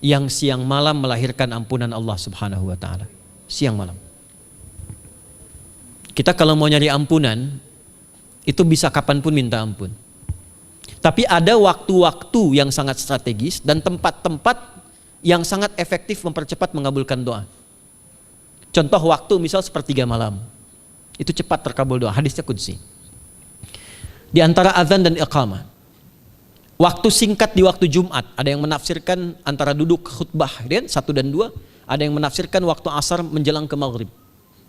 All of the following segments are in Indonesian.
yang siang malam melahirkan ampunan Allah Subhanahu wa taala. Siang malam. Kita kalau mau nyari ampunan, itu bisa kapanpun minta ampun. Tapi ada waktu-waktu yang sangat strategis dan tempat-tempat yang sangat efektif mempercepat mengabulkan doa. Contoh waktu misal sepertiga malam. Itu cepat terkabul doa, hadisnya qudsi. Di antara azan dan iqamah. Waktu singkat di waktu Jumat, ada yang menafsirkan antara duduk khutbah, 1 dan 2, ada yang menafsirkan waktu asar menjelang ke maghrib.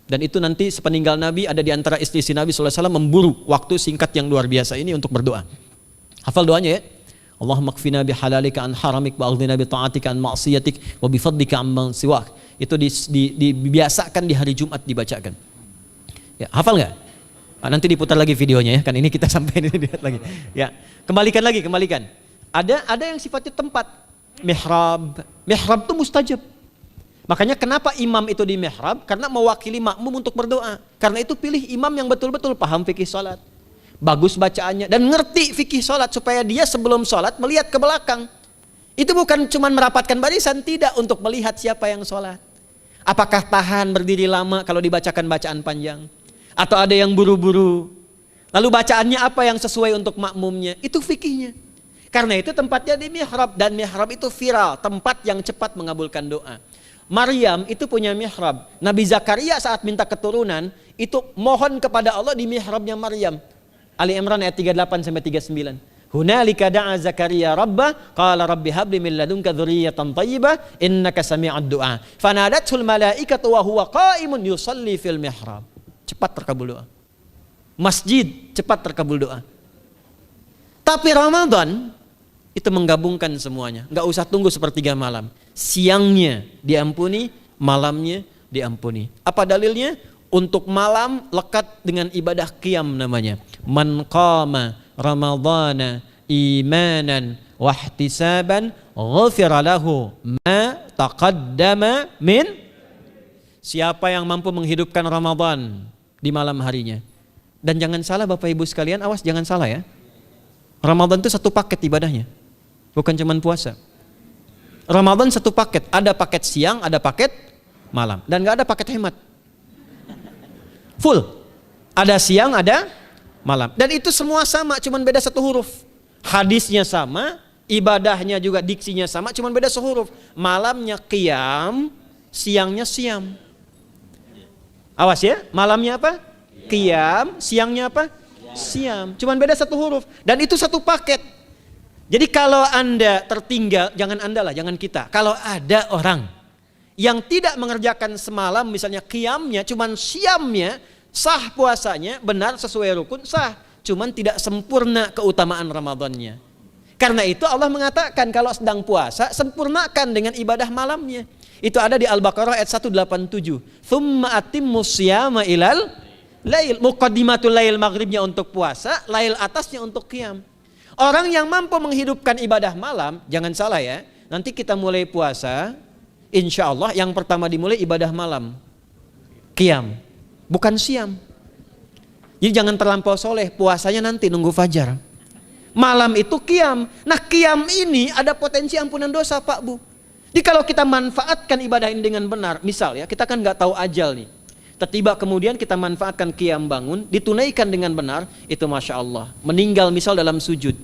Dan itu nanti sepeninggal Nabi ada di antara istri-istri Nabi SAW memburu waktu singkat yang luar biasa ini untuk berdoa. Hafal doanya ya. Allahumma kfina bihalalika an haramik wa aghdina bi ta'atika an ma'siyatik wa bi fadlika amman siwak. Itu dibiasakan di hari Jumat dibacakan. Ya, hafal nggak? Nanti diputar lagi videonya ya, kan ini kita sampai ini lihat lagi. Ya, kembalikan. Ada yang sifatnya tempat. Mihrab itu mustajab. Makanya kenapa imam itu di mihrab? Karena mewakili makmum untuk berdoa. Karena itu pilih imam yang betul-betul paham fikih salat, bagus bacaannya dan ngerti fikih salat supaya dia sebelum salat melihat ke belakang. Itu bukan cuma merapatkan barisan, tidak, untuk melihat siapa yang salat. Apakah tahan berdiri lama kalau dibacakan bacaan panjang? Atau ada yang buru-buru? Lalu bacaannya apa yang sesuai untuk makmumnya? Itu fikihnya. Karena itu tempatnya di mihrab, dan mihrab itu viral, tempat yang cepat mengabulkan doa. Maryam itu punya mihrab. Nabi Zakaria saat minta keturunan itu mohon kepada Allah di mihrabnya Maryam. Ali Imran ayat 38 sampai 39. Hunalika da'a Zakaria rabbah qala rabbi habli min ladunka dzurriyyatan thayyibah innaka sami'ud du'a. Fanadatul malaikatu wa huwa qa'imun yusalli fil mihrab. Cepat terkabul doa. Masjid cepat terkabul doa. Tapi Ramadan itu menggabungkan semuanya. Enggak usah tunggu sepertiga malam. Siangnya diampuni, malamnya diampuni. Apa dalilnya? Untuk malam lekat dengan ibadah qiyam namanya. Man qama ramadhana imanan wa ihtisaban ghufira lahu ma taqaddama min. Siapa yang mampu menghidupkan Ramadan di malam harinya. Dan jangan salah Bapak Ibu sekalian, awas jangan salah ya. Ramadan itu satu paket ibadahnya. Bukan cuma puasa. Ramadan satu paket, ada paket siang, ada paket malam, dan nggak ada paket hemat. Full, ada siang, ada malam, dan itu semua sama, cuman beda satu huruf. Hadisnya sama, ibadahnya juga diksinya sama, cuman beda sehuruf. Malamnya qiyam, siangnya siam. Awas ya, malamnya apa? Qiyam, siangnya apa? Siam. Cuman beda satu huruf, dan itu satu paket. Jadi kalau Anda tertinggal, jangan Anda lah, jangan kita. Kalau ada orang yang tidak mengerjakan semalam, misalnya qiyamnya, cuman siamnya, sah puasanya, benar sesuai rukun, sah. Cuman tidak sempurna keutamaan Ramadannya. Karena itu Allah mengatakan kalau sedang puasa, sempurnakan dengan ibadah malamnya. Itu ada di Al-Baqarah ayat 187. Tsumma atimmus syiyama ilal lail. Muqaddimatul lail, maghribnya untuk puasa, lail atasnya untuk qiyam. Orang yang mampu menghidupkan ibadah malam, jangan salah ya, nanti kita mulai puasa, insya Allah yang pertama dimulai ibadah malam, qiyam, bukan siam. Jadi jangan terlampau soleh, puasanya nanti nunggu fajar. Malam itu qiyam. Nah qiyam ini ada potensi ampunan dosa Pak Bu. Jadi kalau kita manfaatkan ibadah ini dengan benar, misal ya, kita kan nggak tahu ajal nih. Tiba kemudian kita manfaatkan qiyam bangun, ditunaikan dengan benar, itu Masya Allah. Meninggal misal dalam sujud,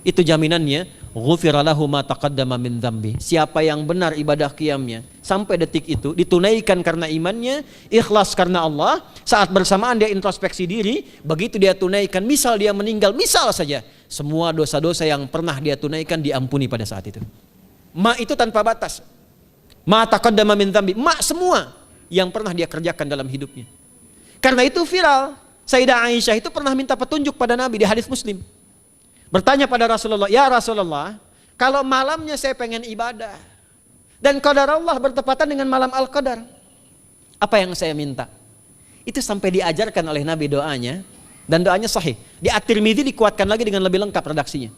itu jaminannya, ghufira lahu ma taqaddama min dzambi. Siapa yang benar ibadah qiyamnya, sampai detik itu, ditunaikan karena imannya, ikhlas karena Allah, saat bersamaan dia introspeksi diri, begitu dia tunaikan, misal dia meninggal, misal saja, semua dosa-dosa yang pernah dia tunaikan diampuni pada saat itu. Ma itu tanpa batas. Ma taqaddama min dzambi, ma semua yang pernah dia kerjakan dalam hidupnya. Karena itu viral. Sayyidah Aisyah itu pernah minta petunjuk pada Nabi di hadis Muslim. Bertanya pada Rasulullah, ya Rasulullah, kalau malamnya saya pengen ibadah dan qadar Allah bertepatan dengan malam Al-Qadar, apa yang saya minta? Itu sampai diajarkan oleh Nabi doanya, dan doanya sahih. Di At-Tirmidzi dikuatkan lagi dengan lebih lengkap redaksinya.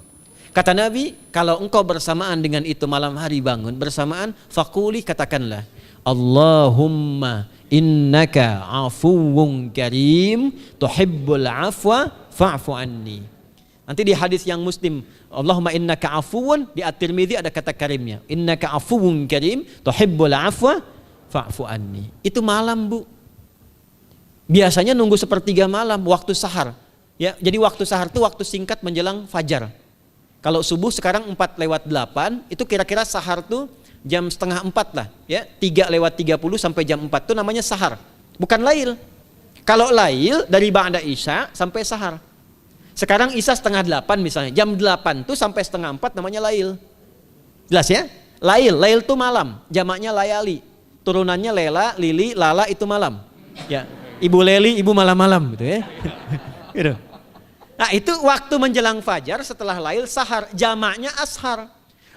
Kata Nabi, kalau engkau bersamaan dengan itu malam hari bangun, bersamaan, faquli, katakanlah, Allahumma innaka afuwun karim tuhibbul afwa fa'fu anni. Nanti di hadis yang Muslim, Allahumma innaka afuwun, di At-Tirmidzi ada kata karimnya. Innaka afuwun karim, tuhibbul afwa fa'fu anni. Itu malam, Bu. Biasanya nunggu sepertiga malam, waktu sahar. Ya, jadi waktu sahar itu waktu singkat menjelang fajar. Kalau subuh sekarang 4:08, itu kira-kira sahar tuh jam setengah 4 lah. Ya, 3:30 sampai jam 4 itu namanya sahar. Bukan lail. Kalau lail dari ba'da isya sampai sahar. Sekarang isya setengah 8 misalnya, jam 8 tuh sampai setengah 4 namanya lail. Jelas ya? Lail tuh malam, jamaknya layali. Turunannya lela, lili, lala itu malam. Ya, ibu leli, ibu malam-malam gitu ya. Gitu. Nah, itu waktu menjelang fajar setelah lail sahar, jamaknya ashar.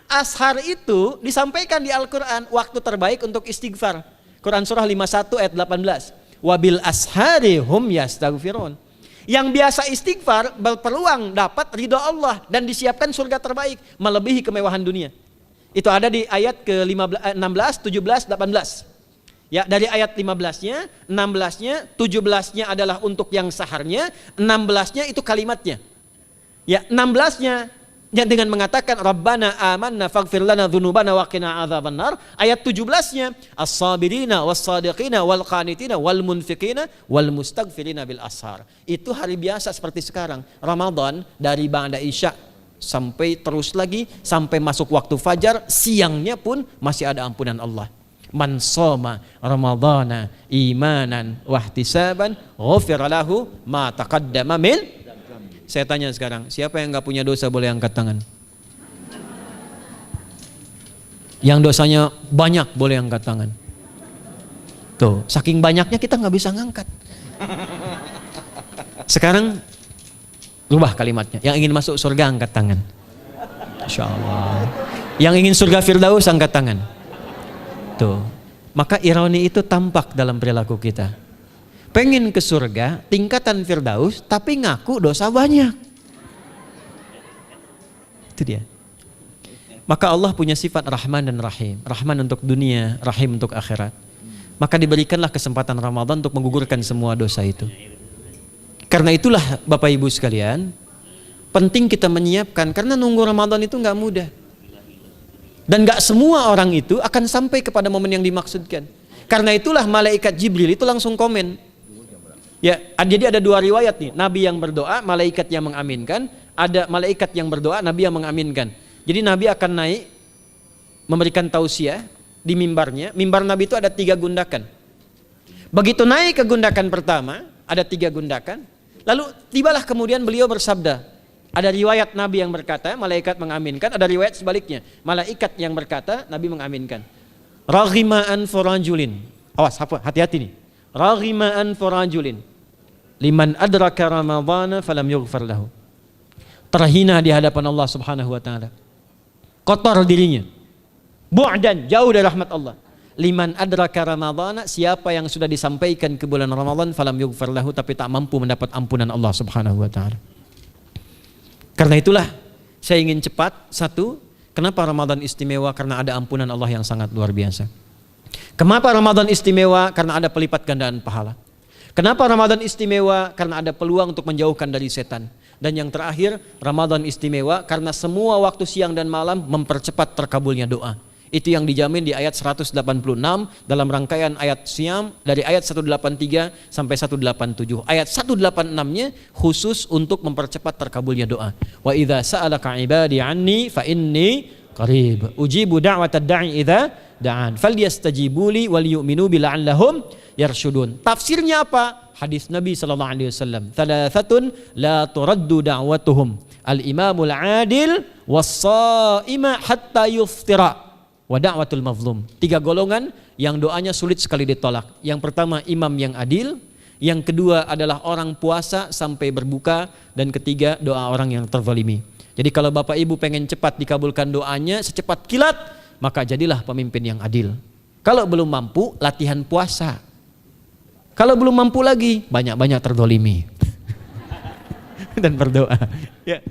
Ashar itu disampaikan di Al-Qur'an waktu terbaik untuk istighfar. Quran surah 51 ayat 18. Wabil ashari hum yastaghfirun. Yang biasa istighfar berpeluang dapat ridho Allah dan disiapkan surga terbaik melebihi kemewahan dunia. Itu ada di ayat ke-16, 17, 18. Ya, dari ayat 15-nya, 16-nya, 17-nya adalah untuk yang saharnya, 16-nya itu kalimatnya. Ya, 16-nya dengan mengatakan Rabbana amanna faghfir lana dzunubana wa qina adzabannar. Ayat 17-nya as-sabirina was-sadiqina wal qanitina wal munfiqina wal mustaghfirina bil ashar. Itu hari biasa seperti sekarang. Ramadan dari ba'da isya sampai terus lagi sampai masuk waktu fajar, siangnya pun masih ada ampunan Allah. Man shoma ramadhana imanan wa ihtisaban ghufira lahu ma taqaddama min. Saya tanya sekarang, siapa yang nggak punya dosa boleh angkat tangan? Yang dosanya banyak boleh angkat tangan. Tuh, saking banyaknya kita nggak bisa ngangkat. Sekarang rubah kalimatnya. Yang ingin masuk surga angkat tangan. Insya Allah. Yang ingin surga Firdaus angkat tangan. Tuh, maka ironi itu tampak dalam perilaku kita. Pengen ke surga, tingkatan Firdaus, tapi ngaku dosa banyak. Itu dia. Maka Allah punya sifat Rahman dan Rahim. Rahman untuk dunia, Rahim untuk akhirat. Maka diberikanlah kesempatan Ramadan untuk menggugurkan semua dosa itu. Karena itulah Bapak Ibu sekalian, penting kita menyiapkan, karena nunggu Ramadan itu nggak mudah. Dan nggak semua orang itu akan sampai kepada momen yang dimaksudkan. Karena itulah malaikat Jibril itu langsung komen. Ya, jadi ada dua riwayat nih, Nabi yang berdoa, malaikat yang mengaminkan, ada malaikat yang berdoa, Nabi yang mengaminkan. Jadi Nabi akan naik memberikan tausiah di mimbarnya. Mimbar Nabi itu ada 3 gundakan. Begitu naik ke gundakan pertama, ada 3 gundakan. Lalu tibalah kemudian beliau bersabda. Ada riwayat Nabi yang berkata, malaikat mengaminkan, ada riwayat sebaliknya. Malaikat yang berkata, Nabi mengaminkan. Raghima'an furajulin. Awas, hati-hati nih. Raghima'an furajulin. Liman adraka ramadhana falam yughfar lahu. Terhina di hadapan Allah Subhanahu wa taala. Kotor dirinya. Bu'dan, jauh dari rahmat Allah. Liman adraka ramadhana, siapa yang sudah disampaikan ke bulan Ramadan falam yughfar lahu, tapi tak mampu mendapat ampunan Allah Subhanahu wa taala. Karena itulah saya ingin cepat. Satu, kenapa Ramadan istimewa? Karena ada ampunan Allah yang sangat luar biasa. Kenapa Ramadan istimewa? Karena ada pelipat gandaan pahala. Kenapa Ramadan istimewa? Karena ada peluang untuk menjauhkan dari setan. Dan yang terakhir, Ramadan istimewa karena semua waktu siang dan malam mempercepat terkabulnya doa. Itu yang dijamin di ayat 186 dalam rangkaian ayat Siyam dari ayat 183 sampai 187. Ayat 186-nya khusus untuk mempercepat terkabulnya doa. Wa idza sa'alaka 'ibadi 'anni fa inni qarib ujibu da'watad da'i idza da'an falyastajibu li wal yu'minu bi la'allahum yarshudun. Tafsirnya apa? Hadis Nabi sallallahu alaihi wasallam. Thalathatun la turaddu da'watuhum al-imamul 'adil was-sha'ima hatta yuftira wa da'watul mazlum. 3 golongan yang doanya sulit sekali ditolak. Yang pertama imam yang adil, yang kedua adalah orang puasa sampai berbuka, dan ketiga doa orang yang terzalimi. Jadi kalau Bapak Ibu pengen cepat dikabulkan doanya secepat kilat, maka jadilah pemimpin yang adil. Kalau belum mampu, latihan puasa. Kalau belum mampu lagi, banyak-banyak terzalimi dan berdoa. Ya.